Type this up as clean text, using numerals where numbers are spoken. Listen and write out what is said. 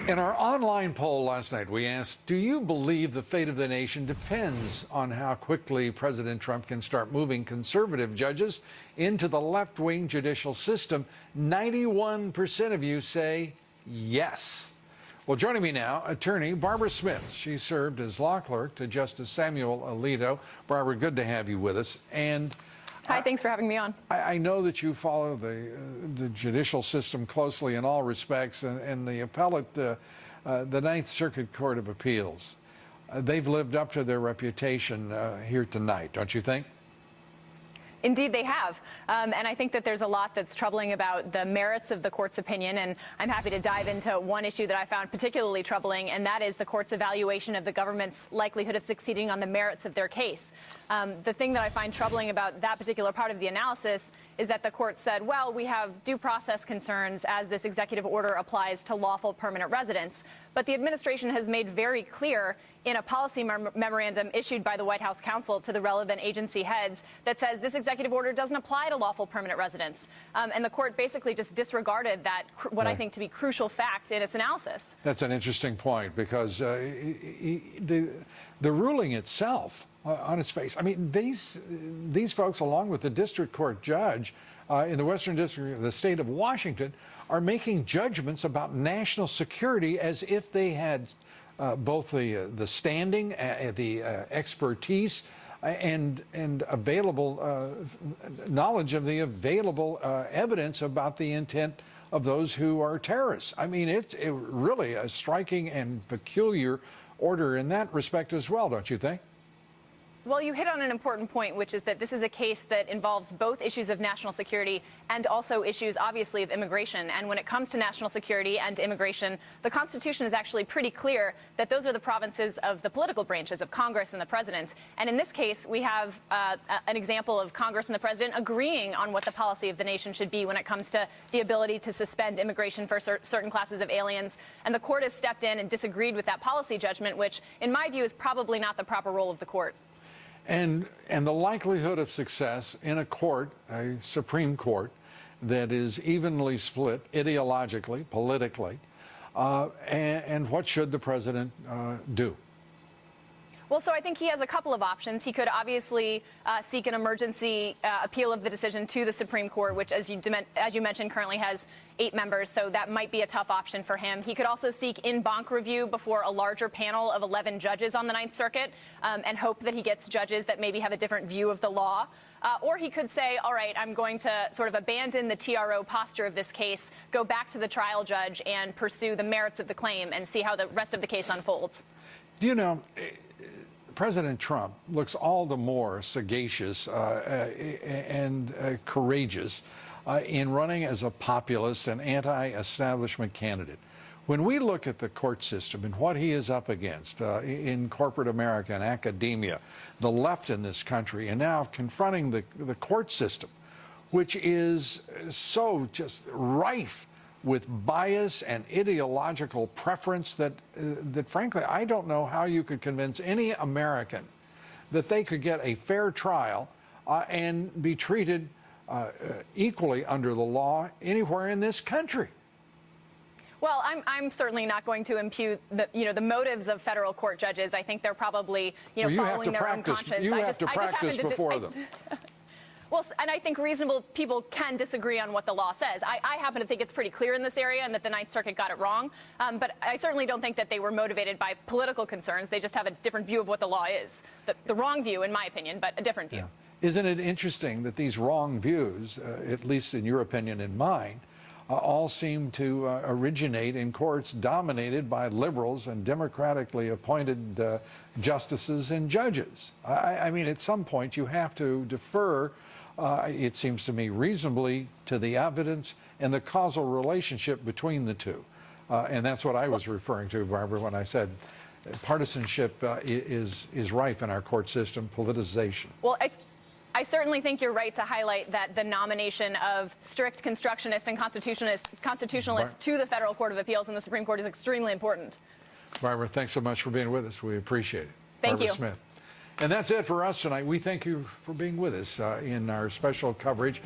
In our online poll last night, we asked, do you believe the fate of the nation depends on how quickly President Trump can start moving conservative judges into the left-wing judicial system? 91% of you say yes. Well, joining me now, attorney Barbara Smith. She served as law clerk to Justice Samuel Alito. Barbara, good to have you with us. And hi, thanks for having me on. I know that you follow the judicial system closely in all respects, and the appellate, the Ninth Circuit Court of Appeals, they've lived up to their reputation here tonight, don't you think? Indeed, they have. And I think that there's a lot that's troubling about the merits of the court's opinion. And I'm happy to dive into one issue that I found particularly troubling, and that is the court's evaluation of the government's likelihood of succeeding on the merits of their case. The thing that I find troubling about that particular part of the analysis is that the court said, well, we have due process concerns as this executive order applies to lawful permanent residents. But the administration has made very clear in a policy memorandum issued by the White House counsel to the relevant agency heads that says this executive order doesn't apply to lawful permanent residents. And the court basically just disregarded that, what I think to be crucial fact in its analysis. That's an interesting point, because the ruling itself, on its face, I mean, these folks, along with the district court judge in the Western District of the state of Washington, are making judgments about national security as if they had both the standing, the expertise, and available knowledge of the available evidence about the intent of those who are terrorists. I mean, it's really a striking and peculiar order in that respect as well, don't you think? Well, you hit on an important point, which is that this is a case that involves both issues of national security and also issues, obviously, of immigration. And when it comes to national security and immigration, the Constitution is actually pretty clear that those are the provinces of the political branches of Congress and the president. And in this case, we have an example of Congress and the president agreeing on what the policy of the nation should be when it comes to the ability to suspend immigration for certain classes of aliens. And the court has stepped in and disagreed with that policy judgment, which, in my view, is probably not the proper role of the court. And the likelihood of success in a court, a Supreme Court, that is evenly split ideologically, politically, and what should the president do? Well, so I think he has a couple of options. He could obviously seek an emergency appeal of the decision to the Supreme Court, which, as you mentioned, currently has 8 members, so that might be a tough option for him. He could also seek en banc review before a larger panel of 11 judges on the Ninth Circuit and hope that he gets judges that maybe have a different view of the law. Or he could say, all right, I'm going to sort of abandon the TRO posture of this case, go back to the trial judge and pursue the merits of the claim and see how the rest of the case unfolds. Do you know, President Trump looks all the more sagacious and courageous in running as a populist and anti-establishment candidate. When we look at the court system and what he is up against in corporate America and academia, the left in this country, and now confronting the court system, which is so just rife with bias and ideological preference that frankly, I don't know how you could convince any American that they could get a fair trial and be treated equally under the law anywhere in this country. Well, I'm certainly not going to impute the motives of federal court judges. I think they're probably following their own conscience. You have to practice before them. Well, and I think reasonable people can disagree on what the law says. I happen to think it's pretty clear in this area and that the Ninth Circuit got it wrong. But I certainly don't think that they were motivated by political concerns. They just have a different view of what the law is. The wrong view, in my opinion, but a different view. Yeah. Isn't it interesting that these wrong views, at least in your opinion and mine, all seem to originate in courts dominated by liberals and democratically appointed justices and judges? I mean, at some point you have to defer, it seems to me, reasonably to the evidence and the causal relationship between the two. And that's what I was referring to, Barbara, when I said partisanship is rife in our court system, politicization. Well, I certainly think you're right to highlight that the nomination of strict constructionists and constitutionalists to the Federal Court of Appeals and the Supreme Court is extremely important. Barbara, thanks so much for being with us. We appreciate it. Thank you. Barbara Smith. And that's it for us tonight. We thank you for being with us in our special coverage.